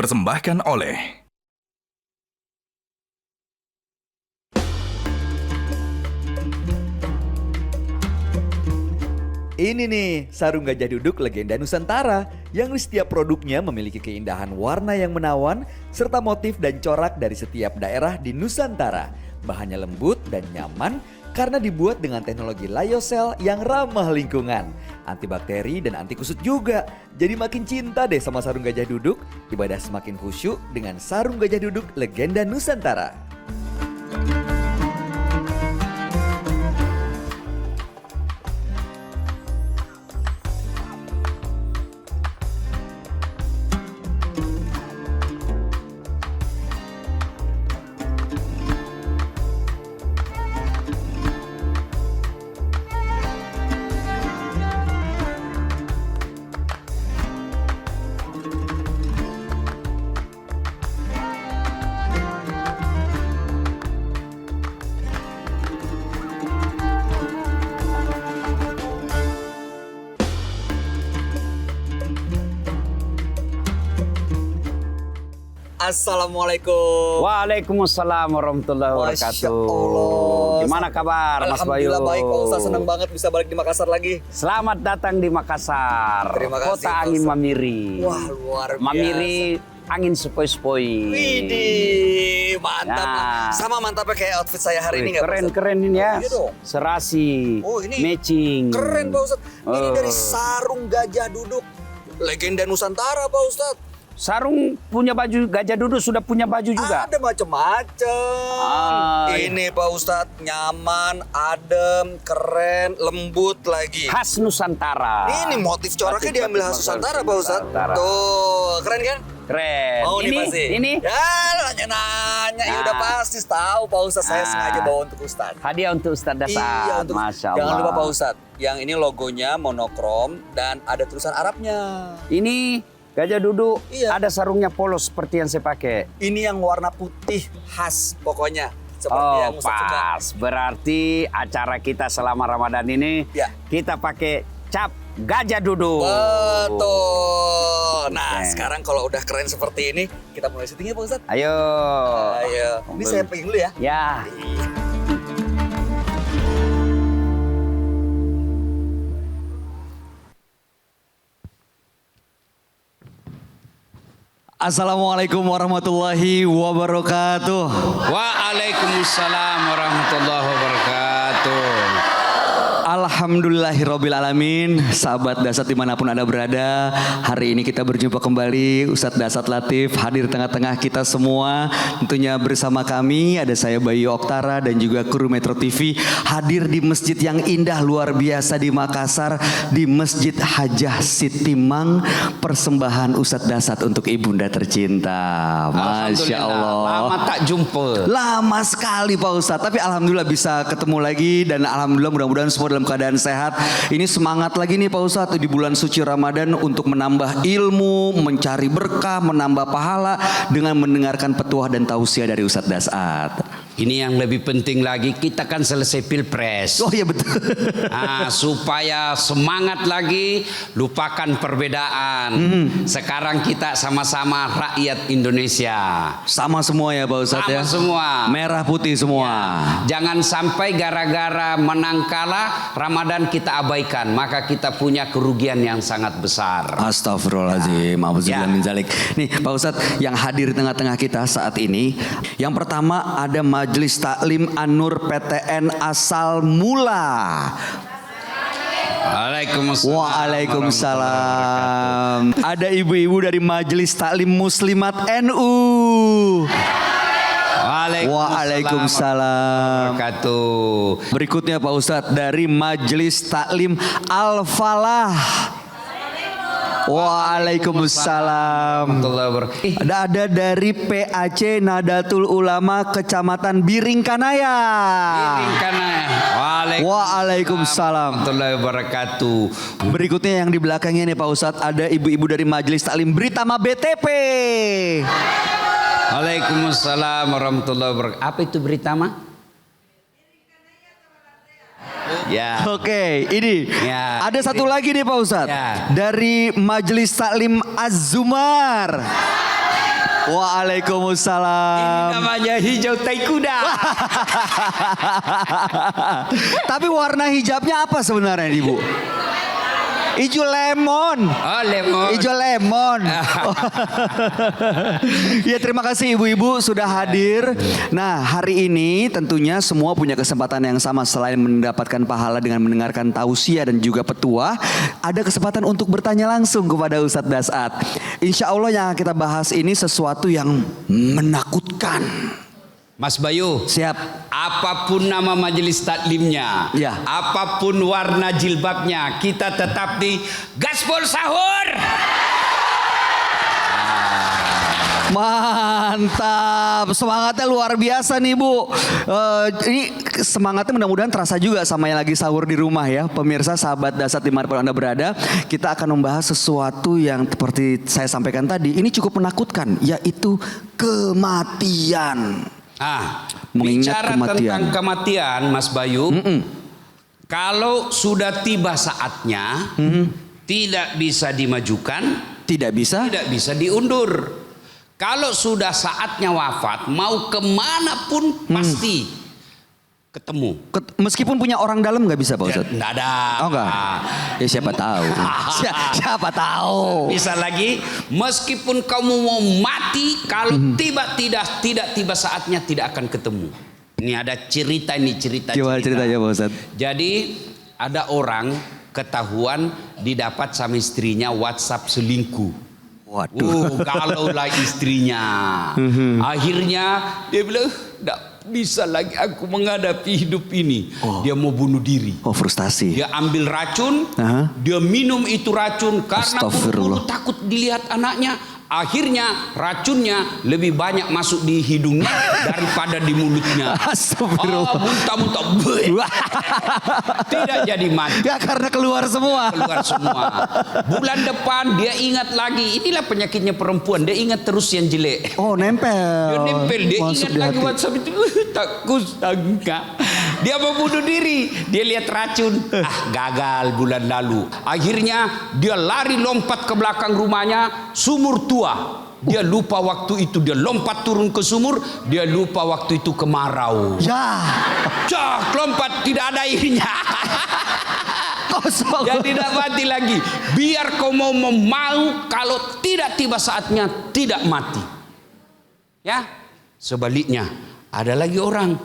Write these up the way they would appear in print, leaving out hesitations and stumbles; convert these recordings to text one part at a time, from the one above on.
dipersembahkan oleh Ini nih, sarung gajah duduk legenda Nusantara yang di setiap produknya memiliki keindahan warna yang menawan serta motif dan corak dari setiap daerah di Nusantara. Bahannya lembut dan nyaman karena dibuat dengan teknologi lyocell yang ramah lingkungan, antibakteri dan anti kusut juga. Jadi makin cinta deh sama sarung gajah duduk, ibadah semakin khusyuk dengan sarung gajah duduk legenda Nusantara. Assalamualaikum. Waalaikumsalam warahmatullahi Masya wabarakatuh. Allah. Gimana kabar Mas Bayu? Alhamdulillah baik Pak Ustaz, senang banget bisa balik di Makassar lagi. Selamat datang di Makassar. Terima kasih, Kota Pak angin Ustaz. Mamiri. Wah, luar biasa. Mamiri angin sepoi-sepoi. Widih, mantap. Nah. Sama mantapnya kayak outfit saya hari ini nggak Pak Ustaz? Keren ini ya. Iya dong. Serasi. Oh, ini matching. Keren Pak Ustaz. Ini Oh. dari sarung gajah duduk. Legenda Nusantara Pak Ustaz. Sarung punya baju, gajah duduk sudah punya baju juga. Ada macam-macam. Ini Pak Ustadz nyaman, adem, keren, lembut lagi. Khas Nusantara. Ini motif coraknya Motif diambil khas Nusantara Pak Ustadz. Nusantara. Tuh, keren kan? Keren. Oh, ini pasti. ini Ya, nanya-nanya. Ya udah pasti tahu Pak Ustadz. Saya Nah. sengaja bawa untuk Ustadz. hadiah untuk Ustaz Dasar. Iya, untuk Masya Allah. Jangan lupa Pak Ustadz. Yang ini logonya monokrom dan ada tulisan Arabnya. Ini gajah duduk, Iya. ada sarungnya polos seperti yang saya pakai. Ini yang warna putih khas pokoknya. Seperti Oh yang Ustadz suka. pas, berarti acara kita selama Ramadan ini Ya. kita pakai cap gajah duduk. Betul. Nah, Oke. sekarang kalau udah keren seperti ini, kita mulai syutingnya Pak Ustadz. Ayo. Ayo. Ini saya pegang dulu ya. Ya. Assalamualaikum warahmatullahi wabarakatuh. Waalaikumsalam warahmatullahi wabarakatuh. Alhamdulillahirrabbilalamin. Sahabat Dasat dimanapun Anda berada, hari ini kita berjumpa kembali. Ustadz Dasat Latif hadir tengah-tengah kita semua. Tentunya bersama kami ada saya Bayu Oktara dan juga kru Metro TV hadir di masjid yang indah luar biasa di Makassar, di Masjid Hajah Sitimang. Persembahan Ustadz Dasat untuk ibunda tercinta. Masya Allah. Lama tak jumpa. Lama sekali Pak Ustadz, tapi alhamdulillah bisa ketemu lagi dan alhamdulillah mudah-mudahan semua dalam keadaan sehat. Ini semangat lagi nih Pak Ustadz di bulan suci Ramadan untuk menambah ilmu, mencari berkah, menambah pahala dengan mendengarkan petuah dan tausiah dari Ustadz Dasat. Ini yang lebih penting lagi, kita kan selesai pilpres. Oh iya betul. Supaya semangat lagi, lupakan perbedaan. Sekarang kita sama-sama rakyat Indonesia. Sama semua ya Pak Ustadz ya. Sama semua. Merah putih semua. Jangan sampai gara-gara menang kalah Ramadan kita abaikan, maka kita punya kerugian yang sangat besar. Astagfirullahaladzim, Ya. min zalik. Nih Pak Ustadz yang hadir di tengah-tengah kita saat ini. Yang pertama ada Majelis Taklim An-Nur PTN Asal Mula. Waalaikumsalam. Ada ibu-ibu dari Majelis Taklim Muslimat NU. Waalaikumsalam. Wabarakatuh. Berikutnya Pak Ustadz dari Majelis Taklim Al-Falah. Waalaikumsalam. Warahmatullahi wabarakatuh. Ada dari PAC Nadatul Ulama Kecamatan Biringkanaya. Waalaikumsalam. Warahmatullahi wabarakatuh. Berikutnya yang di belakangnya nih Pak Ustadz, ada ibu-ibu dari Majelis Taklim Britama BTP. Waalaikumsalam warahmatullahi wabarakatuh. Apa itu Britama? Ya. Oke, ini Ya, ada satu lagi nih Pak Ustadz. Ya. Dari Majelis Taklim Az-Zumar. Waalaikumsalam. Namanya hijau tai kuda. Tapi warna hijabnya apa sebenarnya Ibu? Hijau lemon. Oh, lemon. Hijau lemon. Ya, terima kasih ibu-ibu sudah hadir. Nah, hari ini tentunya semua punya kesempatan yang sama. Selain mendapatkan pahala dengan mendengarkan tausiah dan juga petuah, ada kesempatan untuk bertanya langsung kepada Ustadz Dasat. Insya Allah yang kita bahas ini sesuatu yang menakutkan. Mas Bayu, Siap. apapun nama majelis taklimnya, Ya. apapun warna jilbabnya, kita tetap di Gaspol Sahur. Mantap, semangatnya luar biasa nih Bu. Ini semangatnya mudah-mudahan terasa juga sama yang lagi sahur di rumah ya. Pemirsa, sahabat Dasat dimanapun Anda berada, kita akan membahas sesuatu yang seperti saya sampaikan tadi. Ini cukup menakutkan, yaitu kematian. Mengingat Bicara kematian. tentang kematian, Mas Bayu, kalau sudah tiba saatnya, tidak bisa dimajukan, Tidak bisa? tidak bisa diundur. Kalau sudah saatnya wafat, mau kemanapun pasti ketemu. Meskipun punya orang dalam nggak bisa Pak Ustadz? Nggak ada. Oh enggak? Ya siapa tahu. Siapa tahu. Bisa lagi, meskipun kamu mau mati, kalau tidak tiba saatnya tidak akan ketemu. Ini ada cerita Gimana ceritanya Pak Ustadz? Jadi ada orang ketahuan didapat sama istrinya WhatsApp selingkuh. Waduh. Kalaulah istrinya. Akhirnya dia bilang, tidak bisa lagi aku menghadapi hidup ini. Dia mau bunuh diri. Oh, frustasi. Dia ambil racun, Aha. dia minum itu racun karena Astagfirullah. buru-buru takut dilihat anaknya. Akhirnya racunnya lebih banyak masuk di hidungnya daripada di mulutnya. Astagfirullah. Muntah-muntah. Tidak jadi mati. Ya karena keluar semua. Keluar semua. Bulan depan dia ingat lagi. Inilah penyakitnya perempuan. Dia ingat terus yang jelek. Oh, nempel. Dia nempel. Dia Masuk ingat di lagi hati. WhatsApp itu. Tak kusangka. Dia mau bunuh diri. Dia lihat racun. Gagal bulan lalu. Akhirnya dia lari lompat ke belakang rumahnya. Sumur tua. Dia lupa waktu itu. Dia lompat turun ke sumur. Dia lupa waktu itu kemarau. Ya. Cak, lompat tidak ada airnya. Kosong. Dia tidak mati lagi. Biar kau mau kalau tidak tiba saatnya tidak mati. Ya, sebaliknya ada lagi orang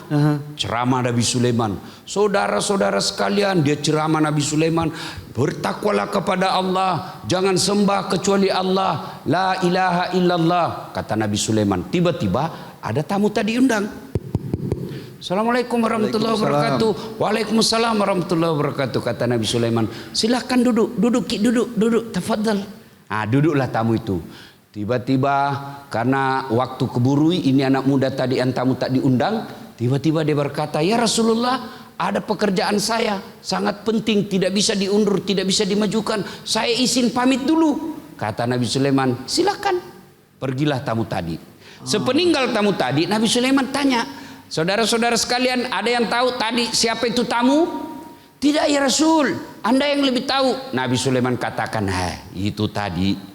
ceramah Nabi Sulaiman. Saudara-saudara sekalian, dia ceramah Nabi Sulaiman, bertakwalah kepada Allah, jangan sembah kecuali Allah, la ilaha illallah, kata Nabi Sulaiman. Tiba-tiba ada tamu tadi undang. Assalamualaikum warahmatullahi wabarakatuh. Waalaikumsalam warahmatullahi wabarakatuh, kata Nabi Sulaiman. Silahkan duduk, tafadhal. Duduklah tamu itu. Tiba-tiba karena waktu keburui, ini anak muda tadi yang tamu tak diundang, tiba-tiba dia berkata, ya Rasulullah, ada pekerjaan saya sangat penting, tidak bisa diundur, tidak bisa dimajukan, saya izin pamit dulu. Kata Nabi Sulaiman, silakan. Pergilah tamu tadi. Sepeninggal tamu tadi, Nabi Sulaiman tanya, saudara-saudara sekalian, ada yang tahu tadi siapa itu tamu? Tidak ya Rasul, Anda yang lebih tahu. Nabi Sulaiman katakan, itu tadi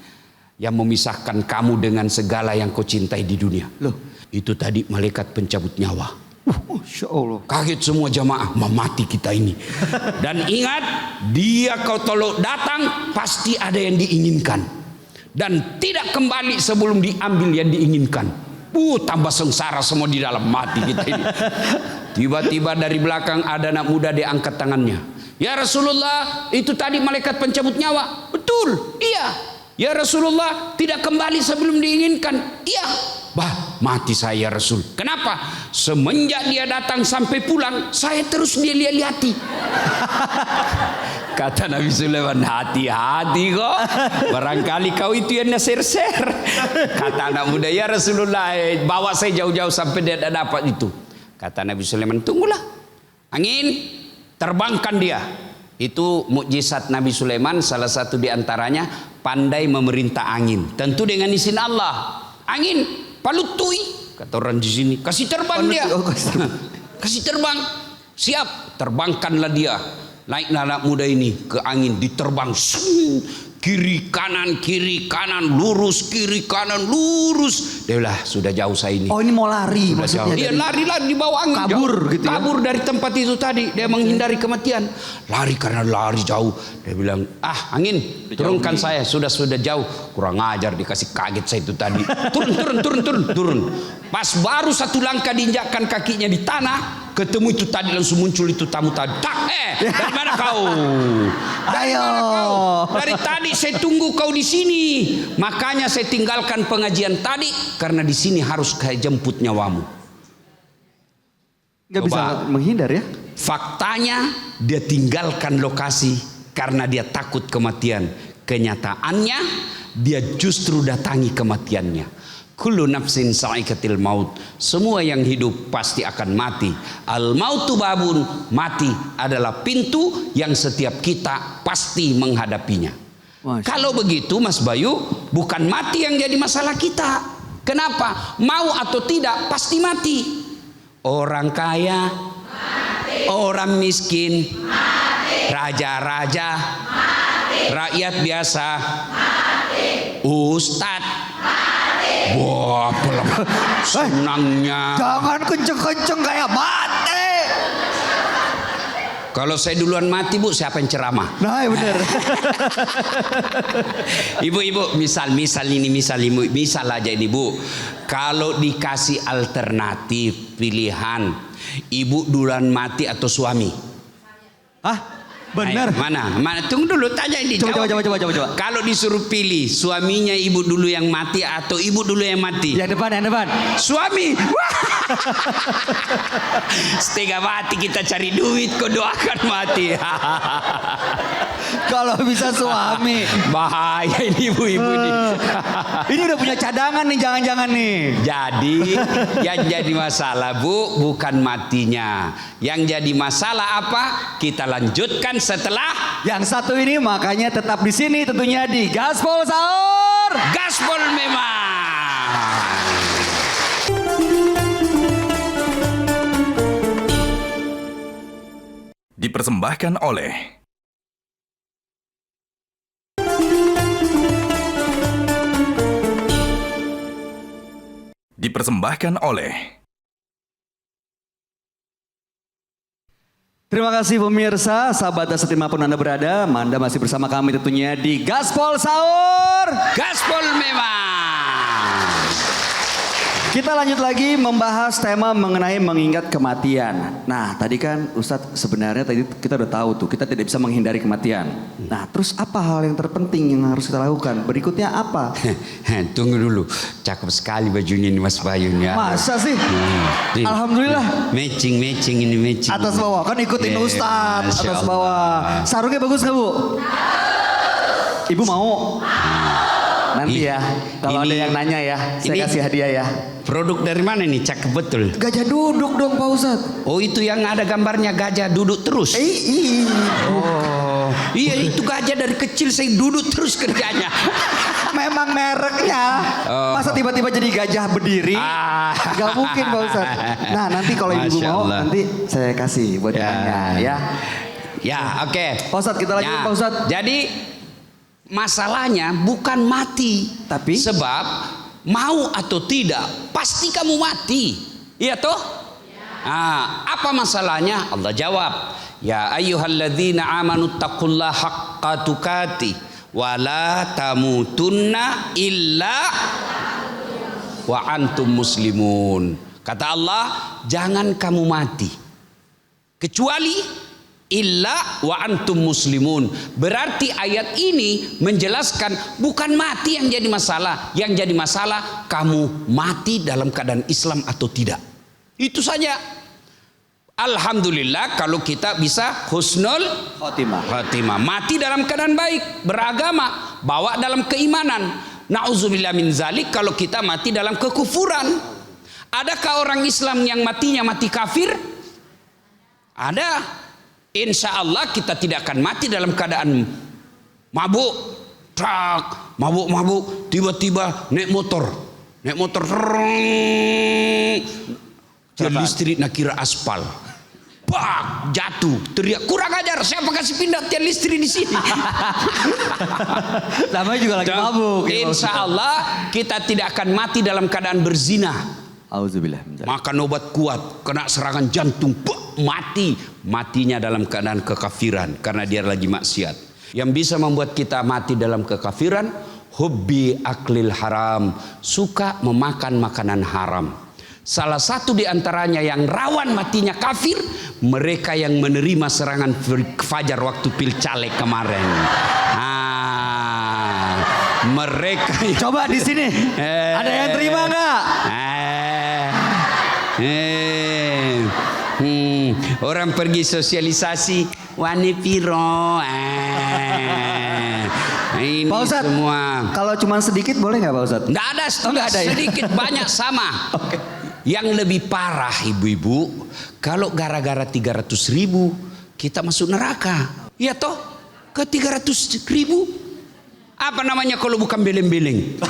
yang memisahkan kamu dengan segala yang kau cintai di dunia. Loh, itu tadi malaikat pencabut nyawa. Masya Allah. Kaget semua jamaah, mati kita ini. Dan ingat, dia kau tolong datang pasti ada yang diinginkan. Dan tidak kembali sebelum diambil yang diinginkan. Tambah sengsara semua di dalam, mati kita ini. Tiba-tiba dari belakang ada anak muda, dia angkat tangannya. Ya Rasulullah, itu tadi malaikat pencabut nyawa. Betul, iya. Ya Rasulullah, tidak kembali sebelum diinginkan. Iya. Mati saya Rasul. Kenapa? Semenjak dia datang sampai pulang, saya terus dia lihat-lihati. Kata Nabi Sulaiman, hati-hati kok. Barangkali kau itu yang share-share. Kata anak muda, ya Rasulullah, bawa saya jauh-jauh sampai dia dapat itu. Kata Nabi Sulaiman, tunggulah. Angin, terbangkan dia. Itu mukjizat Nabi Sulaiman, salah satu diantaranya pandai memerintah angin. Tentu dengan izin Allah. Angin, palutui, kata orang di sini. Kasih terbang dia. Kasih terbang. Siap, terbangkanlah dia. Naiklah anak muda ini ke angin, diterbang. kiri kanan, lurus, kiri kanan, lurus. Dia bilang, sudah jauh saya ini. Oh, ini mau lari Sudah maksudnya. jauh. Dia lari di bawah angin. Kabur jauh. gitu ya? Kabur dari tempat itu tadi. Dia menghindari kematian. Lari karena lari jauh. Dia bilang, angin, turunkan saya. Sudah jauh. Kurang ajar, dikasih kaget saya itu tadi. Turun. Pas baru satu langkah diinjakkan kakinya di tanah, ketemu itu tadi, langsung muncul itu tamu tadi. Dari mana kau? Ayo. Dari tadi saya tunggu kau di sini. Makanya saya tinggalkan pengajian tadi, karena di sini harus saya jemput nyawamu. Gak bisa menghindar ya? Faktanya dia tinggalkan lokasi karena dia takut kematian. Kenyataannya dia justru datangi kematiannya. Kullu nafsin sa'iqatil maut. Semua yang hidup pasti akan mati. Al mautu babun, mati adalah pintu yang setiap kita pasti menghadapinya. Kalau begitu Mas Bayu, bukan mati yang jadi masalah kita. Kenapa? Mau atau tidak pasti mati. Orang kaya, mati. Orang miskin, mati. Raja-raja, mati. Rakyat biasa, mati. Ustadz, wah, senangnya. Jangan kenceng-kenceng kayak mati. Kalau saya duluan mati, Bu, siapa yang ceramah? Nah, ya benar. Ibu-ibu, misal aja ini, Bu. Kalau dikasih alternatif pilihan, ibu duluan mati atau suami? Hah? Benar. Mana? Tunggu dulu, tanya ini. Coba. Kalau disuruh pilih, suaminya ibu dulu yang mati atau ibu dulu yang mati? Yang depan. Suami. Setengah mati kita cari duit, kau doakan mati. Kalau bisa suami. Bahaya ini ibu-ibu ini. Ini udah punya cadangan nih, jangan-jangan nih. Jadi yang jadi masalah, Bu, bukan matinya. Yang jadi masalah apa? Kita lanjutkan setelah yang satu ini, makanya tetap di sini tentunya di Gaspol Sahur. Gaspol memang. Dipersembahkan oleh Terima kasih pemirsa, sahabat dan setimah pun Anda berada. Anda masih bersama kami tentunya di Gaspol Sahur. Gaspol memang. Kita lanjut lagi membahas tema mengenai mengingat kematian. Nah, tadi kan Ustadz sebenarnya tadi kita udah tahu tuh, kita tidak bisa menghindari kematian. Nah, terus apa hal yang terpenting yang harus kita lakukan? Berikutnya apa? Tunggu dulu, cakep sekali bajunya ini Mas Bayun ya. Masa sih? Alhamdulillah. Matching ini. Atas bawah, kan ikutin Ustadz, atas bawah. Sarungnya bagus gak, Bu? Ibu mau? Nanti ya, kalau ada yang nanya ya, saya kasih hadiah ya. Produk dari mana nih? Cakep betul. Gajah duduk dong Pak Ustadz. Oh, itu yang ada gambarnya gajah duduk terus. Oh, iya itu gajah dari kecil saya duduk terus kerjanya. Memang mereknya. Masa tiba-tiba jadi gajah berdiri? Gak mungkin Pak Ustadz. Nah, nanti kalau ibu mau, nanti saya kasih buat nanya ya. Ya, oke. Pak Ustadz, kita lanjut Pak Ustadz. Jadi masalahnya bukan mati, tapi sebab mau atau tidak pasti kamu mati. Iya toh? Apa masalahnya? Allah jawab, ya ayyuhalladzina amanu taqullaha haqqa tuqatih wa la tamutunna illa wa antum muslimun. Kata Allah, jangan kamu mati kecuali illa wa antum muslimun. Berarti ayat ini menjelaskan bukan mati yang jadi masalah. Yang jadi masalah kamu mati dalam keadaan Islam atau tidak. Itu saja. Alhamdulillah kalau kita bisa husnul khotimah. Mati dalam keadaan baik, beragama, bawa dalam keimanan. Na'udzubillah min zalik kalau kita mati dalam kekufuran. Adakah orang Islam yang matinya mati kafir? Ada. Insya Allah kita tidak akan mati dalam keadaan mabuk, mabuk, tiba-tiba naik motor, listrik nak kira aspal, Pak, jatuh, teriak, kurang ajar, siapa kasih pindah tiang listrik di sini? Namanya juga lagi mabuk. Insya Allah kita tidak akan mati dalam keadaan berzina. Auzubillah. Makan obat kuat, kena serangan jantung, mati. Matinya dalam keadaan kekafiran karena dia lagi maksiat. Yang bisa membuat kita mati dalam kekafiran, hubbi aklil haram, suka memakan makanan haram. Salah satu di antaranya yang rawan matinya kafir, mereka yang menerima serangan fajar waktu pilcaleg kemarin. Mereka yang... Coba di sini. Ada yang terima nggak? Orang pergi sosialisasi wani piro. Ini Pak Ustadz, semua. kalau cuma sedikit boleh nggak Pak Ustadz? Nggak ada, nggak ada ya? sedikit banyak sama. Oke. Yang lebih parah ibu-ibu, kalau gara-gara 300.000 kita masuk neraka. Ya toh, ke 300.000 apa namanya kalau bukan beleng-beleng?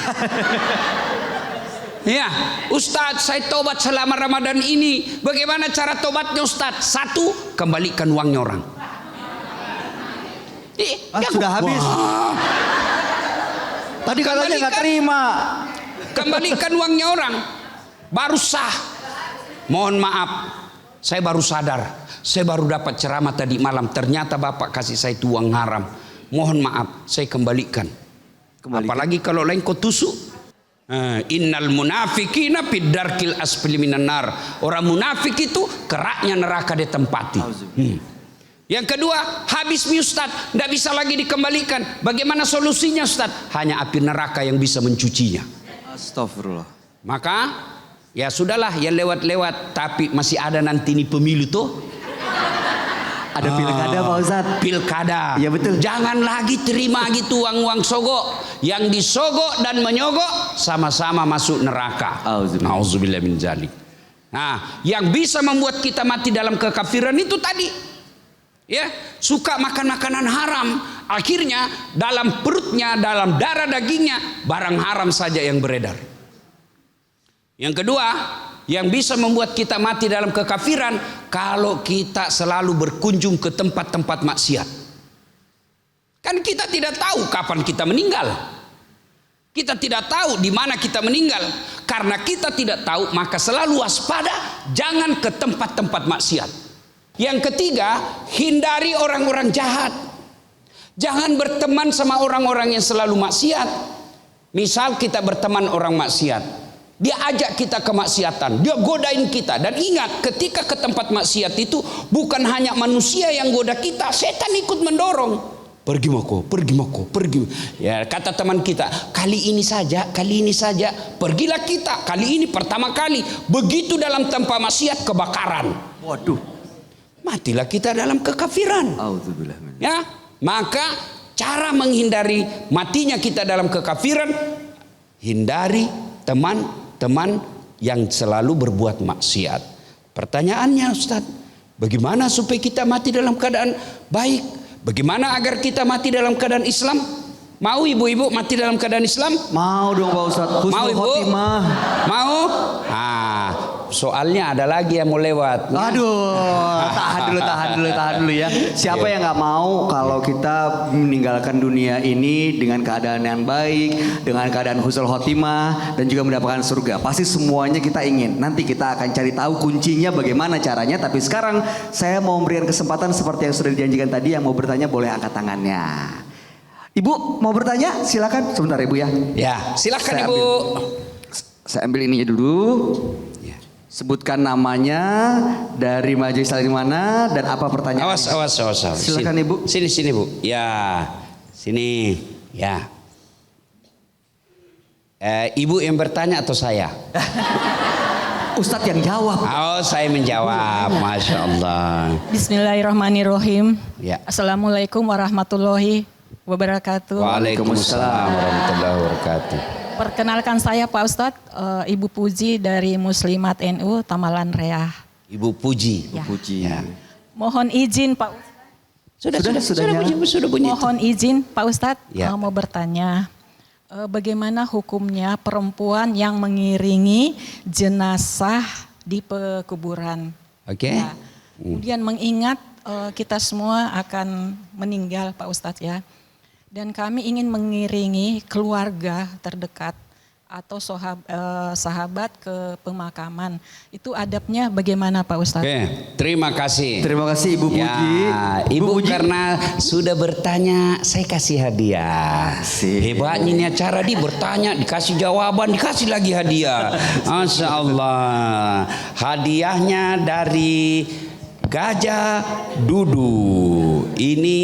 Ya, Ustadz, saya tobat selama Ramadan ini. Bagaimana cara tobatnya Ustadz? 1, kembalikan uangnya orang. Sudah habis. Tadi katanya nggak terima. Kembalikan uangnya orang, baru sah. Mohon maaf, saya baru sadar. Saya baru dapat ceramah tadi malam. Ternyata Bapak kasih saya itu uang haram. Mohon maaf, saya kembalikan. Apalagi kalau lain kau tusuk. Innal munafikina fid darkil asfali minan nar. Orang munafik itu keraknya neraka ditempati. Yang kedua, habis mi Ustaz, tidak bisa lagi dikembalikan. Bagaimana solusinya Ustaz? Hanya api neraka yang bisa mencucinya. Astagfirullah. Maka ya sudahlah, ya lewat-lewat. Tapi masih ada nanti ini pemilu tuh. Ada pilkada Pak Ustadz. Pilkada. Iya betul. Jangan lagi terima gitu uang-uang sogok. Yang disogok dan menyogok sama-sama masuk neraka. Nauzubillah min dzalik. Nah, yang bisa membuat kita mati dalam kekafiran itu tadi. Ya, suka makan makanan haram. Akhirnya dalam perutnya, dalam darah dagingnya barang haram saja yang beredar. Yang kedua, yang bisa membuat kita mati dalam kekafiran kalau kita selalu berkunjung ke tempat-tempat maksiat. Kan kita tidak tahu kapan kita meninggal. Kita tidak tahu di mana kita meninggal. Karena kita tidak tahu, maka selalu waspada, jangan ke tempat-tempat maksiat. Yang ketiga, hindari orang-orang jahat. Jangan berteman sama orang-orang yang selalu maksiat. Misal kita berteman orang maksiat. Dia ajak kita kemaksiatan, dia godain kita. Dan ingat, ketika ke tempat maksiat itu bukan hanya manusia yang goda kita, setan ikut mendorong. Pergi moko, pergi moko, pergi. Ya, kata teman kita, kali ini saja, pergilah kita. Kali ini pertama kali. Begitu dalam tempat maksiat kebakaran. Waduh. Matilah kita dalam kekafiran. Auzubillah. Ya, maka cara menghindari matinya kita dalam kekafiran, hindari teman-teman yang selalu berbuat maksiat. Pertanyaannya Ustaz, bagaimana supaya kita mati dalam keadaan baik? Bagaimana agar kita mati dalam keadaan Islam? Mau ibu-ibu mati dalam keadaan Islam? Mau dong Pak Ustaz. Mau ibu? Khotimah. Mau? Soalnya ada lagi yang mau lewat. Aduh, tahan dulu ya. Siapa yang nggak mau kalau kita meninggalkan dunia ini dengan keadaan yang baik, dengan keadaan husnul khotimah dan juga mendapatkan surga. Pasti semuanya kita ingin. Nanti kita akan cari tahu kuncinya bagaimana caranya. Tapi sekarang saya mau memberikan kesempatan seperti yang sudah dijanjikan tadi. Yang mau bertanya boleh angkat tangannya. Ibu mau bertanya? Silakan. Sebentar Ibu ya. Ya, silakan Saya Ibu. Saya ambil ininya dulu. Sebutkan namanya, dari majelis dari mana, dan apa pertanyaan. Awas. Silakan sini. Ibu. Sini Bu. Ya, sini. Ya. Ibu yang bertanya atau saya? Ustadz yang jawab. Oh, saya menjawab. Masya Allah. Bismillahirrahmanirrahim. Ya. Assalamualaikum warahmatullahi wabarakatuh. Waalaikumsalam warahmatullahi wabarakatuh. Perkenalkan saya Pak Ustadz, Ibu Puji dari Muslimat NU Tamalan Reah. Ibu Puji. Ya. Puji. Ya. Mohon izin Pak Ustadz. Sudah bunyi. Mohon izin Pak Ustadz, Ya. mau bertanya. Bagaimana hukumnya perempuan yang mengiringi jenazah di pekuburan? Oke. Ya. Kemudian mengingat kita semua akan meninggal Pak Ustadz ya. Dan kami ingin mengiringi keluarga terdekat atau sahabat ke pemakaman. Itu adabnya bagaimana Pak Ustadz? Oke, terima kasih. Terima kasih Ibu Puji. Ya, Ibu Puji. karena sudah bertanya, saya kasih hadiah. Asik. Hebatnya ini acara di bertanya, dikasih jawaban, dikasih lagi hadiah. Masya Allah. Hadiahnya dari Gajah Dudu. Ini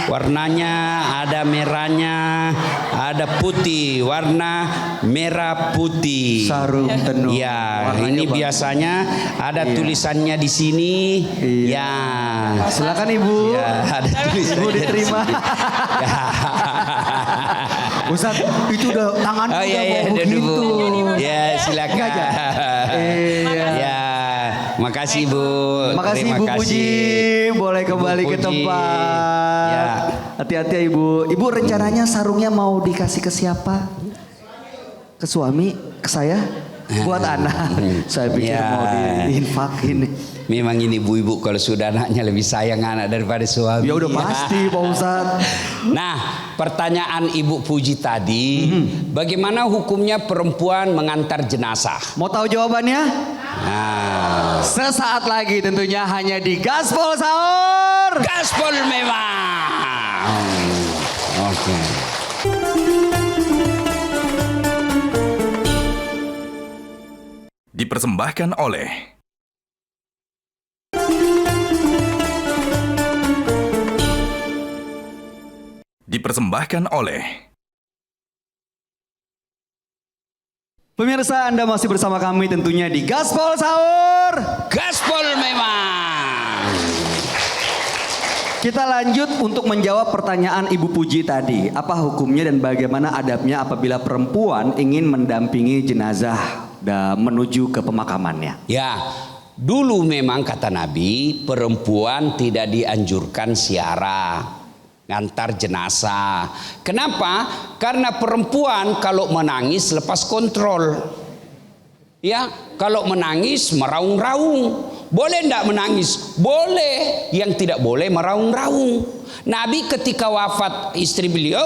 warnanya ada merahnya, ada putih, warna merah putih. Sarung tenun. Ya, Warnanya ini bagus. biasanya ada Iya. tulisannya di sini. Iya. Ya. Silakan Ibu. Ya, ada tulisannya. Ibu diterima. Ya. Ustaz, itu udah tangannya Oh udah iya, mau iya, begitu. Ya, silakan. Iya. Ya, makasih Bu. Makasih Terima Ibu kasih. Puji, boleh kembali ke Puji. tempat. Ya. Hati-hati ya Ibu. Ibu rencananya sarungnya mau dikasih ke siapa? Ke suami? Ke saya? Buat anak. Saya pikir Ya. mau diinfakin. Memang ini ibu-ibu kalau sudah anaknya lebih sayang anak daripada suami. Ya udah pasti Pak Ustadz. Nah, pertanyaan Ibu Puji tadi, bagaimana hukumnya perempuan mengantar jenazah? Mau tahu jawabannya? Nah, Sesaat lagi tentunya hanya di Gaspol Sahur. gaspol memang. Oke. Dipersembahkan oleh Pemirsa, Anda masih bersama kami tentunya di Gaspol Sahur. Gaspol memang. Kita lanjut untuk menjawab pertanyaan Ibu Puji tadi. Apa hukumnya dan bagaimana adabnya apabila perempuan ingin mendampingi jenazah dan menuju ke pemakamannya? Ya, dulu memang kata Nabi perempuan tidak dianjurkan siara ngantar jenazah. Kenapa? Karena perempuan kalau menangis lepas kontrol. Ya, kalau menangis meraung-raung. Boleh enggak menangis? Boleh. Yang tidak boleh meraung-raung. Nabi ketika wafat istri beliau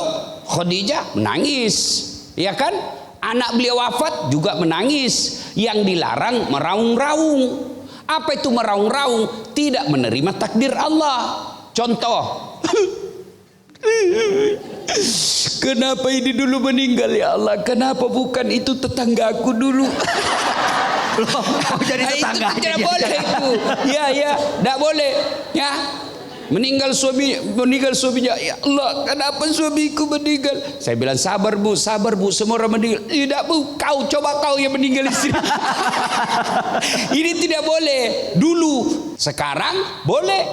Khadijah menangis, ya kan? Anak beliau wafat juga menangis. Yang dilarang meraung-raung. Apa itu meraung-raung? Tidak menerima takdir Allah. Contoh. Kenapa ini dulu meninggal ya Allah? Kenapa bukan itu tetanggaku dulu? Loh, jadi Itu tetangganya tidak dia. boleh itu. Ya, tidak boleh. Ya, meninggal suaminya. Ya Allah, kenapa suamiku meninggal? Saya bilang sabar bu, semua orang meninggal. Tidak bu, kau yang meninggal istri. Ini tidak boleh. Dulu, sekarang boleh.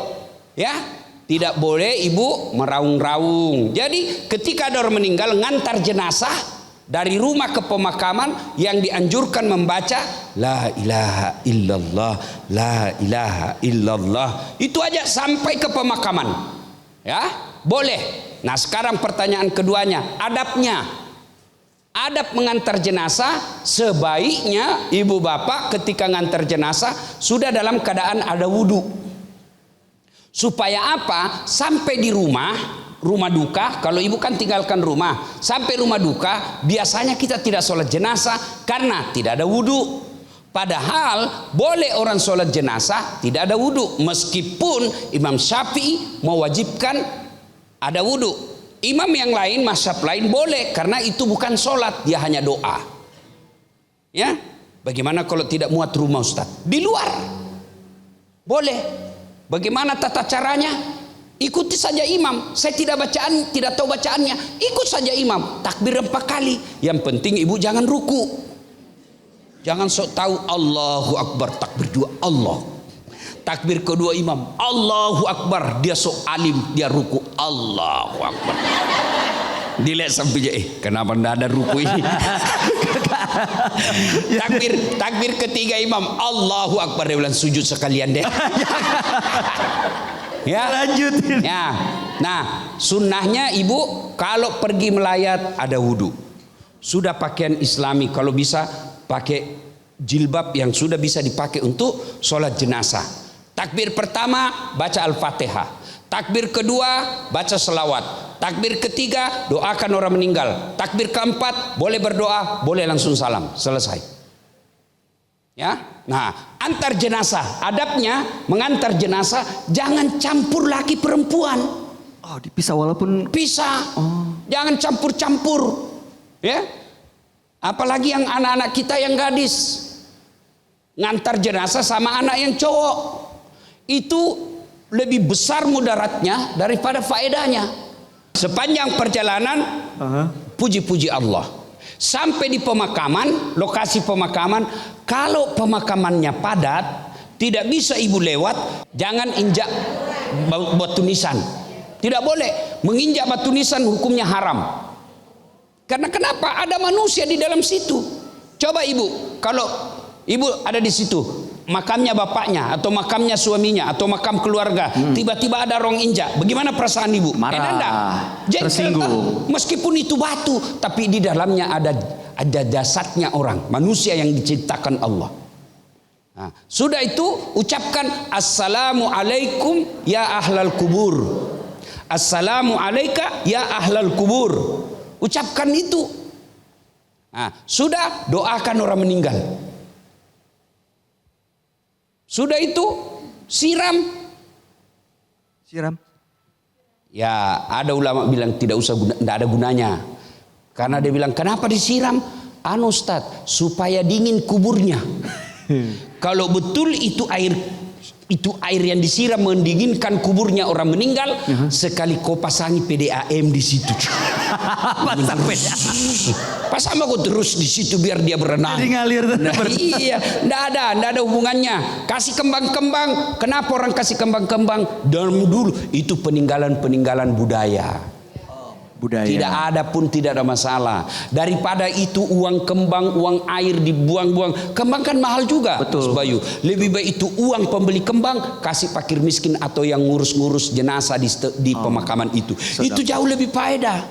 Ya, tidak boleh ibu meraung-raung. Jadi ketika ada orang meninggal ngantar jenazah dari rumah ke pemakaman, yang dianjurkan membaca la ilaha illallah, la ilaha illallah. Itu aja sampai ke pemakaman. Ya, boleh. Nah, sekarang pertanyaan keduanya, adabnya. Adab mengantar jenazah, sebaiknya ibu bapak ketika ngantar jenazah sudah dalam keadaan ada wudhu. Supaya apa? Sampai di rumah duka, kalau ibu kan tinggalkan rumah, sampai rumah duka biasanya kita tidak sholat jenazah karena tidak ada wudhu. Padahal boleh orang sholat jenazah tidak ada wudhu, meskipun Imam Syafi'i mewajibkan ada wudhu. Imam yang lain, mazhab lain boleh karena itu bukan sholat, dia hanya doa. Ya, bagaimana kalau tidak muat rumah Ustaz? Di luar boleh. Bagaimana tata caranya? Ikuti saja imam. Saya tidak tahu bacaannya. Ikut saja imam. Takbir 4 kali. Yang penting ibu jangan ruku. Jangan sok tahu Allahu Akbar. Takbir 2 Allah. Takbir kedua imam Allahu Akbar. Dia sok alim. Dia ruku Allahu Akbar. Dilihat sampai kenapa tidak ada ruku ini? takbir ketiga imam Allahu Akbar, dia bilang sujud sekalian deh. Ya, Lanjutin. ya. Nah, sunnahnya ibu kalau pergi melayat ada wudhu. Sudah pakaian Islami, kalau bisa pakai jilbab yang sudah bisa dipakai untuk sholat jenazah. Takbir pertama baca Al-Fatihah. Takbir kedua baca selawat. Takbir ketiga doakan orang meninggal. Takbir keempat boleh berdoa, boleh langsung salam. Selesai. Ya. Nah, antar jenazah, adabnya mengantar jenazah jangan campur laki perempuan. Oh, dipisah walaupun Pisah. Jangan campur-campur. Ya. Apalagi yang anak-anak kita yang gadis. Ngantar jenazah sama anak yang cowok. Itu lebih besar mudaratnya daripada faedahnya. Sepanjang perjalanan puji-puji Allah. Sampai di pemakaman, lokasi pemakaman, kalau pemakamannya padat, tidak bisa ibu lewat, jangan injak batu nisan. Tidak boleh menginjak batu nisan, hukumnya haram. Karena kenapa? Ada manusia di dalam situ. Coba ibu, kalau ibu ada di situ, makamnya bapaknya atau makamnya suaminya atau makam keluarga, tiba-tiba ada orang injak, bagaimana perasaan ibu? marah, Jengkel, tersinggung. meskipun itu batu, tapi di dalamnya ada jasadnya orang, manusia yang diciptakan Allah. Nah, sudah itu ucapkan assalamualaikum ya ahlal kubur. Assalamu alaika ya ahlal kubur. Ucapkan itu. Nah, sudah doakan orang meninggal. Sudah itu siram. siram. Ya, ada ulama bilang tidak usah tidak ada gunanya. Karena dia bilang kenapa disiram? Anu Ustaz, supaya dingin kuburnya. Kalau betul itu air yang disiram mendinginkan kuburnya orang meninggal, sekali kau pasangi PDAM di situ. Pasang kau terus di situ biar dia berenang. Jadi ngalir. Nah, iya, tidak ada hubungannya. Kasih kembang-kembang. Kenapa orang kasih kembang-kembang? Dulu itu peninggalan budaya. Tidak ada pun tidak ada masalah. Daripada itu uang kembang, uang air dibuang-buang. Kembang kan mahal juga. Betul. Bayu. Lebih baik itu uang pembeli kembang kasih fakir miskin atau yang ngurus-ngurus jenazah di pemakaman itu. Itu jauh lebih faedah.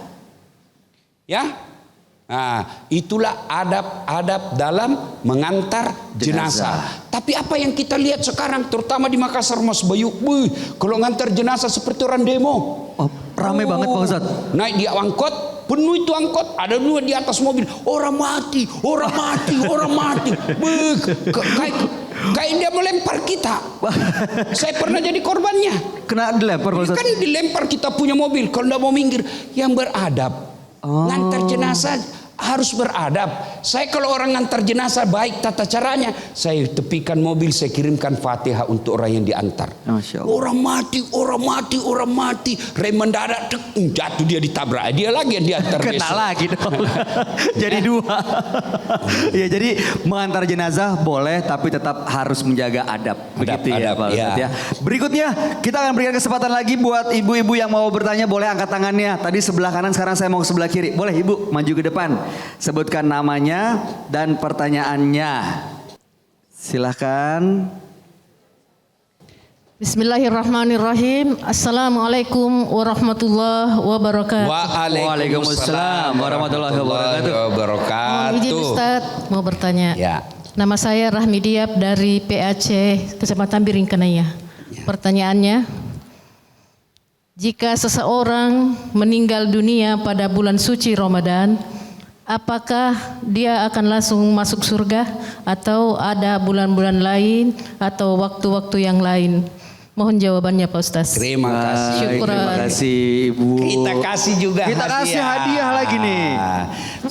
Ya. Nah, itulah adab-adab dalam mengantar jenazah. Tapi apa yang kita lihat sekarang terutama di Makassar Mas Bayu, kalau ngantar jenazah seperti orang demo. Oh, ramai banget Pak Ustadz. Naik di angkot, penuh itu angkot, ada dua di atas mobil, orang mati. Kayak dia melempar kita. Saya pernah jadi korbannya. Kena dilempar Pak Ustadz. Kan dilempar kita punya mobil, kalau tidak mau minggir, yang beradab. Ngantar jenazah harus beradab. Saya kalau orang ngantar jenazah baik tata caranya, saya tepikan mobil, saya kirimkan Fatihah untuk orang yang diantar. Masya Allah. Orang mati, rem mendadak, jatuh dia ditabrak, dia lagi yang diantar Kena besok. lagi dong. Jadi dua. Ya, jadi mengantar jenazah boleh, tapi tetap harus menjaga adab. Begitu ya adab, Pak Ustadz ya. ya. Berikutnya kita akan berikan kesempatan lagi buat ibu-ibu yang mau bertanya, boleh angkat tangannya. Tadi sebelah kanan, sekarang saya mau ke sebelah kiri. Boleh ibu maju ke depan. Sebutkan namanya dan pertanyaannya. Silahkan. Bismillahirrahmanirrahim. Assalamualaikum warahmatullahi wabarakatuh. Waalaikumsalam warahmatullahi Mohon izin Ustaz, mau bertanya. Ya. Nama saya Rahmi Diab dari PAC Kecamatan Biringkanaya. Pertanyaannya, jika seseorang meninggal dunia pada bulan suci Ramadan, apakah dia akan langsung masuk surga atau ada bulan-bulan lain atau waktu-waktu yang lain? Mohon jawabannya Pak Ustaz. Terima kasih. Syukuran. Terima kasih Ibu. Kita kasih juga Kita kasih hadiah lagi nih.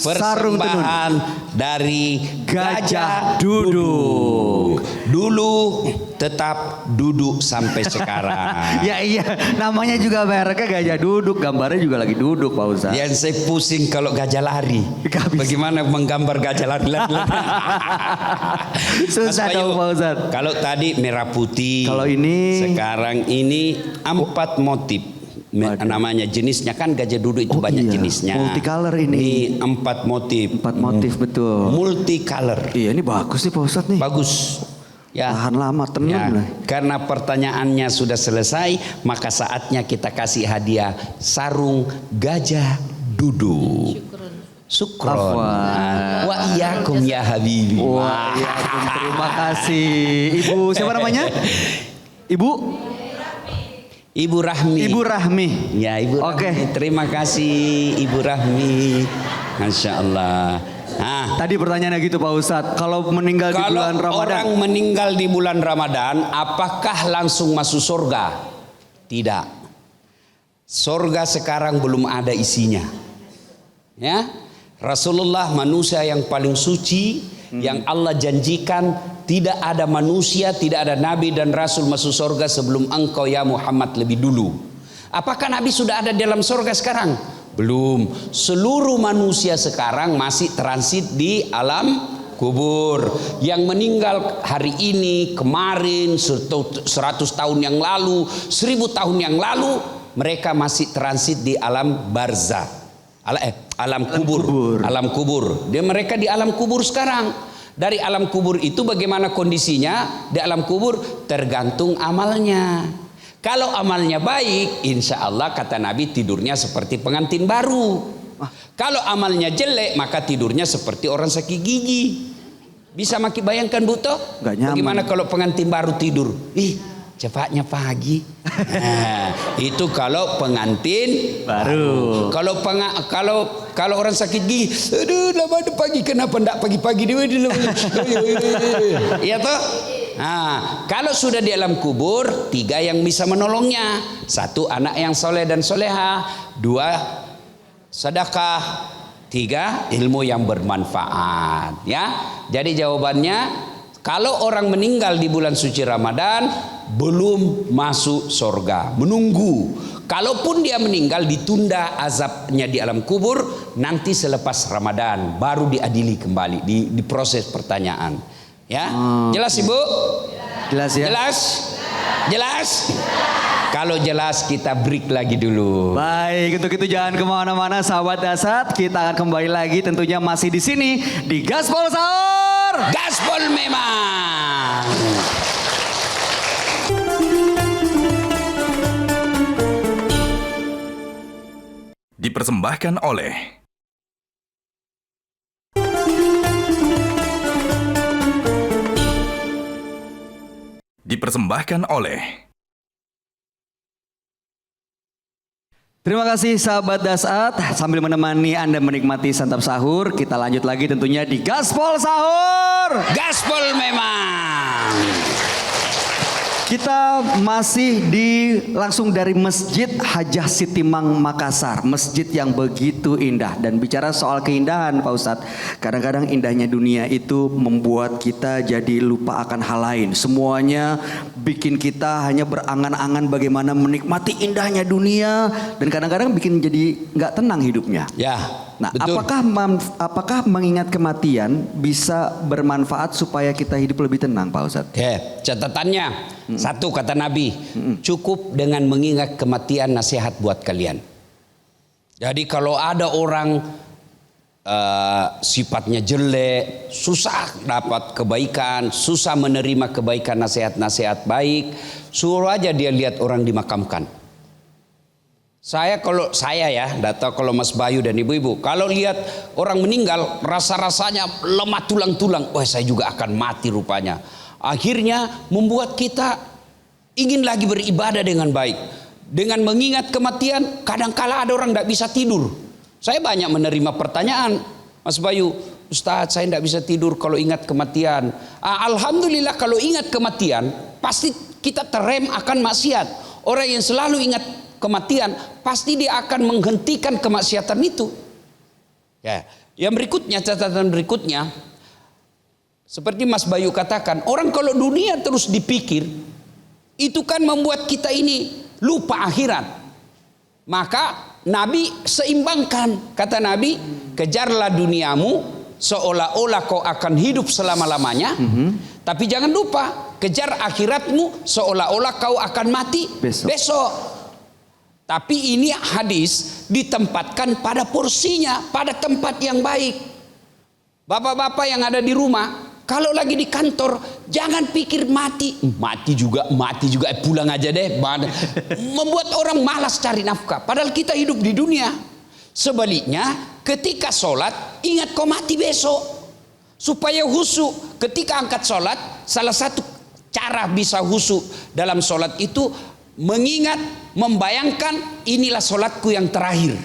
Sarung tenun. Persembahan dari Gajah Duduk. Dulu tetap duduk sampai sekarang. Ya iya, namanya juga mereknya Gajah Duduk, gambarnya juga lagi duduk Pak Ustadz. Yang saya pusing kalau gajah lari. Gak bisa. Bagaimana menggambar gajah lari? Susah Mas Bayu, dong Pak Ustadz. Kalau tadi merah putih. Kalau ini? Sekarang ini 4 motif. Namanya jenisnya kan gajah duduk itu banyak iya. jenisnya. Multicolor ini. 4 motif. 4 motif betul. Multicolor. Iya ini bagus nih Pak Ustadz nih. Bagus. Ya. Tahan lama tenun Ya, lah. karena pertanyaannya sudah selesai, maka saatnya kita kasih hadiah sarung gajah duduk. Syukron. Afwan. Wa iyyakum ya habibi. Wah, ya, terima kasih. Ibu siapa namanya? Ibu? Ibu Rahmi. Ibu Rahmi. Ya, Ibu Oke. Rahmi. Terima kasih Ibu Rahmi. Masya Allah. Nah, Tadi pertanyaannya gitu Pak Ustadz, kalau meninggal di kalau bulan Ramadan. orang meninggal di bulan Ramadan, apakah langsung masuk surga? Tidak. Surga sekarang belum ada isinya. Ya, Rasulullah manusia yang paling suci, yang Allah janjikan tidak ada manusia, tidak ada nabi dan rasul masuk surga sebelum engkau ya Muhammad lebih dulu. Apakah nabi sudah ada dalam surga sekarang? Belum. Seluruh manusia sekarang masih transit di alam kubur. Yang meninggal hari ini, kemarin, 100 tahun yang lalu, 1000 tahun yang lalu, mereka masih transit di alam barzah. Alam kubur. Alam kubur. Dia mereka di alam kubur sekarang. Dari alam kubur itu bagaimana kondisinya? Di alam kubur tergantung amalnya. Kalau amalnya baik, insya Allah kata Nabi tidurnya seperti pengantin baru. Kalau amalnya jelek, maka tidurnya seperti orang sakit gigi. Bisa makin bayangkan Buto? Nggak nyaman. Bagaimana kalau pengantin baru tidur? Ih, cepatnya pagi. Nah, itu kalau pengantin Baru. Kalau orang sakit gigi, aduh lama ada pagi, kenapa enggak pagi-pagi dia? Iya toh? Nah, kalau sudah di alam kubur, 3 yang bisa menolongnya. 1 anak yang soleh dan soleha, 2 sedekah, 3 ilmu yang bermanfaat. Ya, jadi jawabannya kalau orang meninggal di bulan suci Ramadan belum masuk surga, menunggu. Kalaupun dia meninggal ditunda azabnya di alam kubur, nanti selepas Ramadan baru diadili kembali, diproses pertanyaan. Ya, jelas Ibu? Jelas ya? Jelas? Jelas? Kalau jelas kita break lagi dulu. Baik, untuk itu jangan kemana-mana sahabat Dasat. Kita akan kembali lagi tentunya masih di sini di Gaspol Sahur. Gaspol memang. Dipersembahkan oleh Terima kasih sahabat Dasat. Sambil menemani Anda menikmati santap sahur, kita lanjut lagi tentunya di Gaspol Sahur. Gaspol memang. Kita masih langsung dari Masjid Hajah Sitimang Makassar, masjid yang begitu indah. Dan bicara soal keindahan Pak Ustadz, kadang-kadang indahnya dunia itu membuat kita jadi lupa akan hal lain. Semuanya bikin kita hanya berangan-angan bagaimana menikmati indahnya dunia, dan kadang-kadang bikin jadi nggak tenang hidupnya. Ya, Nah, betul. apakah mengingat kematian bisa bermanfaat supaya kita hidup lebih tenang Pak Ustadz? Oke, catatannya. 1 kata Nabi, cukup dengan mengingat kematian nasihat buat kalian. Jadi kalau ada orang sifatnya jelek, susah dapat kebaikan, susah menerima kebaikan, nasihat-nasihat baik, suruh aja dia lihat orang dimakamkan. Kalau saya ya, data kalau Mas Bayu dan ibu-ibu, kalau lihat orang meninggal, rasa-rasanya lemah tulang-tulang, wah saya juga akan mati rupanya. Akhirnya membuat kita ingin lagi beribadah dengan baik. Dengan mengingat kematian, kadangkala ada orang tidak bisa tidur. Saya banyak menerima pertanyaan, Mas Bayu, Ustadz saya tidak bisa tidur kalau ingat kematian. Alhamdulillah kalau ingat kematian, pasti kita terrem akan maksiat. Orang yang selalu ingat kematian, pasti dia akan menghentikan kemaksiatan itu. Ya, yang berikutnya, catatan berikutnya, seperti Mas Bayu katakan, orang kalau dunia terus dipikir, itu kan membuat kita ini lupa akhirat. Maka Nabi seimbangkan. Kata Nabi, kejarlah duniamu seolah-olah kau akan hidup selama-lamanya. Tapi jangan lupa, kejar akhiratmu seolah-olah kau akan mati besok. Tapi ini hadis ditempatkan pada porsinya, pada tempat yang baik. Bapak-bapak yang ada di rumah, kalau lagi di kantor, jangan pikir mati juga, pulang aja deh. Membuat orang malas cari nafkah. Padahal kita hidup di dunia. Sebaliknya, ketika sholat, ingat kau mati besok. Supaya khusyuk. Ketika angkat sholat, salah satu cara bisa khusyuk dalam sholat itu mengingat, membayangkan inilah sholatku yang terakhir.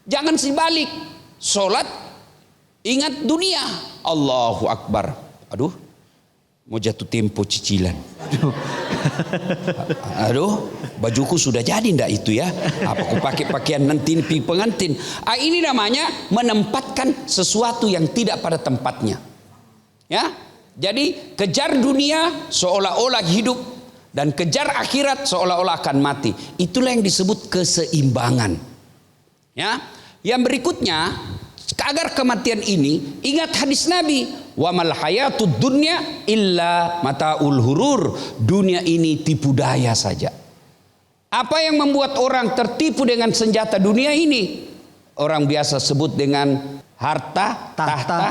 Jangan sebalik, sholat ingat dunia. Allahu Akbar. Aduh, mau jatuh tempo cicilan. Aduh, bajuku sudah jadi ndak itu ya? Apa aku pakai pakaian nanti pengantin? Ini namanya menempatkan sesuatu yang tidak pada tempatnya. Ya, jadi kejar dunia seolah-olah hidup dan kejar akhirat seolah-olah akan mati. Itulah yang disebut keseimbangan. Ya, yang berikutnya, agar kematian ini, ingat hadis Nabi, wa mal hayatud dunya illa mataul hurur. Dunia ini tipu daya saja. Apa yang membuat orang tertipu dengan senjata dunia ini? Orang biasa sebut dengan harta, tahta,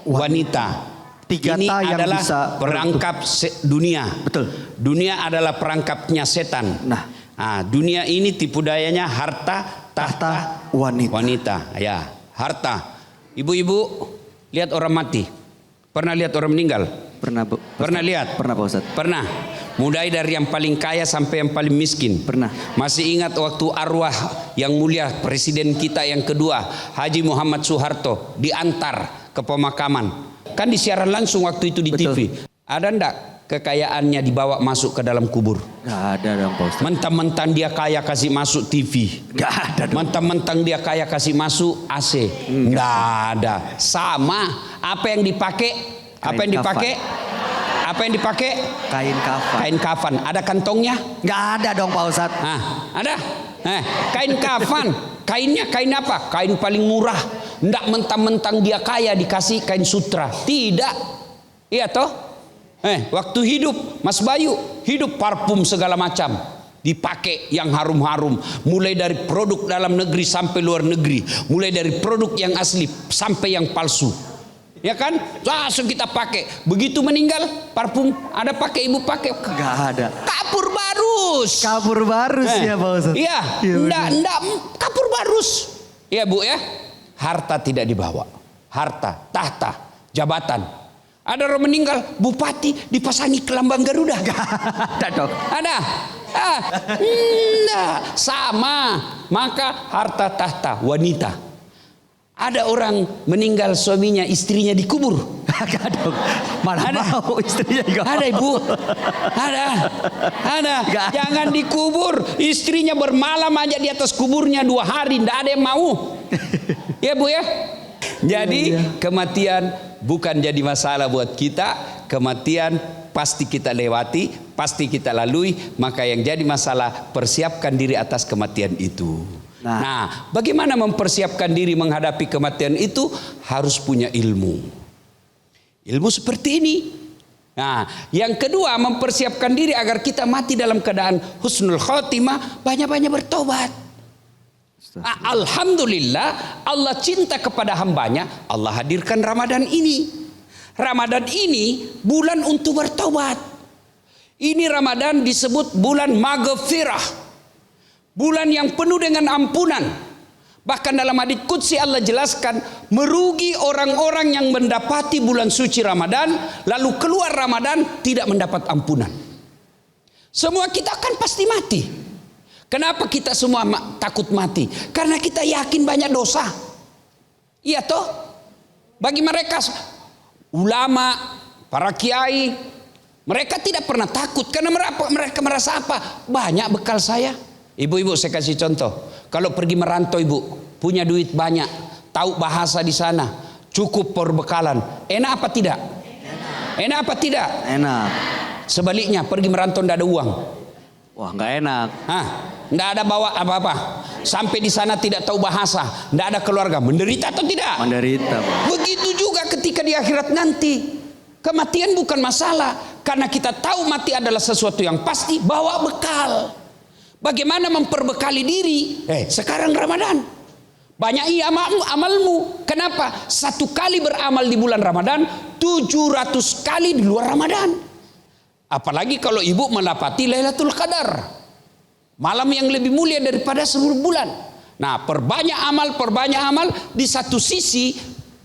wanita. Tiga Ini yang adalah bisa perangkap dunia. Betul. Dunia adalah perangkapnya setan. Nah, Dunia ini tipu dayanya harta, tahta, wanita. Ya, harta. Ibu-ibu lihat orang mati. Pernah lihat orang meninggal? Pernah, Bu. Pernah lihat? Pernah, Pak Ustadz. Pernah. Mulai dari yang paling kaya sampai yang paling miskin. Pernah. Masih ingat waktu arwah yang mulia presiden kita yang kedua, Haji Muhammad Soeharto, diantar ke pemakaman. Kan disiaran langsung waktu itu di Betul. TV. Ada ndak kekayaannya dibawa masuk ke dalam kubur? Gak ada dong, Pak Ustadz. Mentang-mentang dia kaya kasih masuk TV. Gak ada dong. Mentang-mentang dia kaya kasih masuk AC. Nggak ada. Sama. Apa yang dipakai? Apa yang dipakai? Apa yang dipakai? Kain kafan. Kain kafan. Ada kantongnya? Gak ada dong, Pak Ustadz. Ada. Kain kafan. Kainnya kain apa? Kain paling murah. Nggak mentang-mentang dia kaya dikasih kain sutra. Tidak. Iya toh? Waktu hidup Mas Bayu, hidup parfum segala macam dipakai yang harum-harum, mulai dari produk dalam negeri sampai luar negeri, mulai dari produk yang asli sampai yang palsu. Ya kan? Langsung kita pakai. Begitu meninggal, parfum ada pakai, ibu pakai? Gak ada. Kapur barus. Kapur barus ya, Pak Ustadz. Iya, Iya, enggak kapur barus. Iya, Bu ya. Harta tidak dibawa. Harta, tahta, jabatan. Ada orang meninggal, bupati dipasangi ke lambang Garuda. Ada dong. Ada. Enggak, sama. Maka harta, tahta, wanita. Ada orang meninggal suaminya, istrinya dikubur. Gak dong. Mana Ada. mau istrinya gak Ada, mau. Ibu. Ada. Gak ada. Jangan dikubur. Istrinya bermalam aja di atas kuburnya 2 hari. Tidak ada yang mau. Ya, Bu ya. Jadi kematian bukan jadi masalah buat kita. Kematian pasti kita lewati, pasti kita lalui. Maka yang jadi masalah, persiapkan diri atas kematian itu. Nah, bagaimana mempersiapkan diri menghadapi kematian itu? Harus punya ilmu. Ilmu seperti ini. Nah, yang kedua, mempersiapkan diri agar kita mati dalam keadaan husnul khotimah, banyak-banyak bertobat. Alhamdulillah, Allah cinta kepada hambanya, Allah hadirkan Ramadan ini. Ramadan ini bulan untuk bertobat. Ini Ramadan disebut bulan maghfirah. Bulan yang penuh dengan ampunan. Bahkan dalam hadits qudsi Allah jelaskan, merugi orang-orang yang mendapati bulan suci Ramadan lalu keluar Ramadan tidak mendapat ampunan. Semua kita kan pasti mati. Kenapa kita semua takut mati? Karena kita yakin banyak dosa. Iya toh? Bagi mereka ulama, para kiai, mereka tidak pernah takut karena mereka merasa apa? Banyak bekal saya. Ibu-ibu, saya kasih contoh. Kalau pergi merantau, ibu punya duit banyak, tahu bahasa di sana, cukup perbekalan. Enak apa tidak? Enak apa tidak? Enak. Sebaliknya, pergi merantau tidak ada uang. Wah, nggak enak. Tidak ada bawa apa-apa. Sampai di sana tidak tahu bahasa, tidak ada keluarga. Menderita atau tidak? Menderita, Pak. Begitu juga ketika di akhirat nanti. Kematian bukan masalah, karena kita tahu mati adalah sesuatu yang pasti. Bawa bekal. Bagaimana memperbekali diri? Sekarang Ramadan. Banyak amalmu. Kenapa? 1 kali beramal di bulan Ramadan, 700 kali di luar Ramadan. Apalagi kalau ibu mendapati Lailatul Qadar. Malam yang lebih mulia daripada seluruh bulan. Nah, perbanyak amal. Di satu sisi,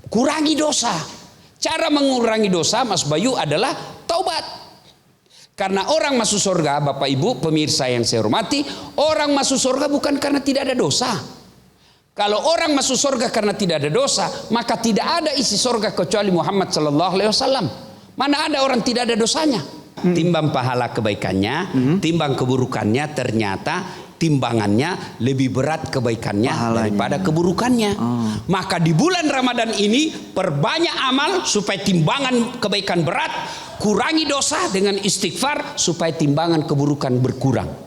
kurangi dosa. Cara mengurangi dosa, Mas Bayu, adalah bertaubat. Karena orang masuk surga, Bapak Ibu pemirsa yang saya hormati, orang masuk surga bukan karena tidak ada dosa. Kalau orang masuk surga karena tidak ada dosa, maka tidak ada isi surga kecuali Muhammad sallallahu alaihi wasallam. Mana ada orang tidak ada dosanya? Timbang pahala kebaikannya, timbang keburukannya, ternyata timbangannya lebih berat kebaikannya daripada keburukannya. Maka di bulan Ramadan ini perbanyak amal supaya timbangan kebaikan berat, kurangi dosa dengan istighfar supaya timbangan keburukan berkurang.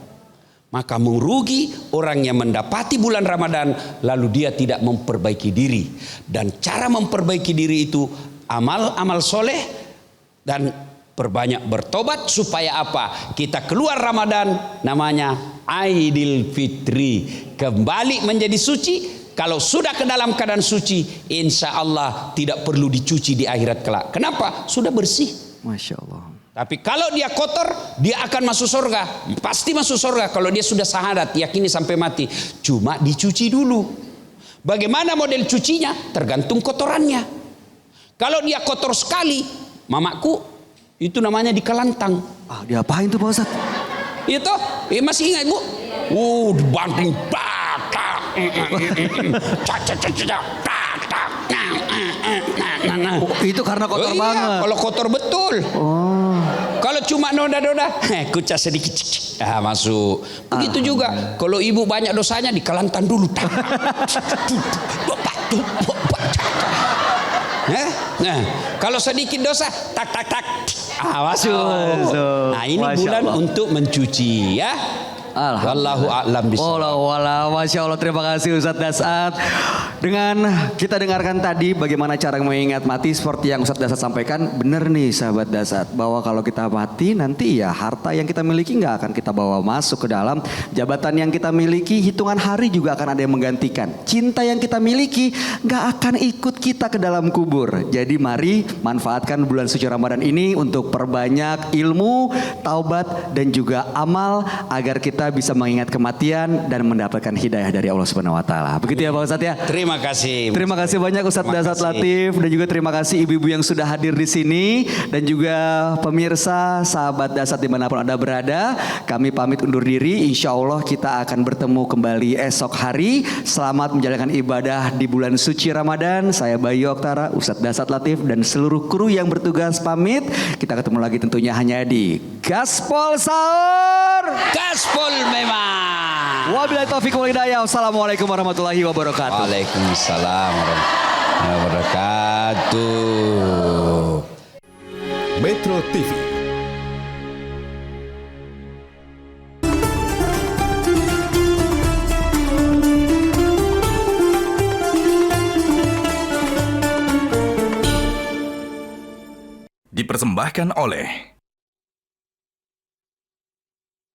Maka merugi orang yang mendapati bulan Ramadan lalu dia tidak memperbaiki diri. Dan cara memperbaiki diri itu amal-amal soleh dan perbanyak bertobat supaya apa? Kita keluar Ramadan namanya Aidil Fitri, kembali menjadi suci. Kalau sudah ke dalam keadaan suci, insya Allah tidak perlu dicuci di akhirat kelak. Kenapa? Sudah bersih. Masya Allah. Tapi kalau dia kotor, dia akan masuk surga. Pasti masuk surga kalau dia sudah syahadat, yakini sampai mati. Cuma dicuci dulu. Bagaimana model cucinya? Tergantung kotorannya. Kalau dia kotor sekali, mamaku, itu namanya dikelantang. Ah, diapain tuh Pak Ustadz? Itu, masih ingat Bu? Dibanting, Itu karena kotor banget. Kalau kotor betul. Kalau cuma noda-noda, kucah sedikit, masuk. Begitu juga. Kalau ibu banyak dosanya dikelantang dulu. Nah, kalau sedikit dosa, tak, masuk. Nah, ini Masya bulan Allah. untuk mencuci ya. Wallahu a'lam bishawab. Masya Allah, terima kasih Ustadz Dasat. Dengan kita dengarkan tadi bagaimana cara mengingat mati seperti yang Ustadz Dasat sampaikan, benar nih sahabat Dasat, bahwa kalau kita mati nanti ya harta yang kita miliki nggak akan kita bawa masuk ke dalam, jabatan yang kita miliki hitungan hari juga akan ada yang menggantikan, cinta yang kita miliki nggak akan ikut kita ke dalam kubur. Jadi mari manfaatkan bulan suci Ramadan ini untuk perbanyak ilmu, taubat dan juga amal agar kita bisa mengingat kematian dan mendapatkan hidayah dari Allah Subhanahu wa taala. Begitu ya Pak Ustadz ya. Terima kasih. Terima kasih banyak Ustadz Dasat Latif dan juga terima kasih ibu-ibu yang sudah hadir di sini dan juga pemirsa sahabat Dasat dimanapun Anda berada. Kami pamit undur diri. Insya Allah kita akan bertemu kembali esok hari. Selamat menjalankan ibadah di bulan suci Ramadan. Saya Bayu Oktara, Ustadz Dasat Latif dan seluruh kru yang bertugas pamit. Kita ketemu lagi tentunya hanya di Gaspol Sahur. Gaspol memang. Wabillahi taufiq wal hidayah. Wassalamualaikum warahmatullahi wabarakatuh. Waalaikumsalam warahmatullahi wabarakatuh. Metro TV. Dipersembahkan oleh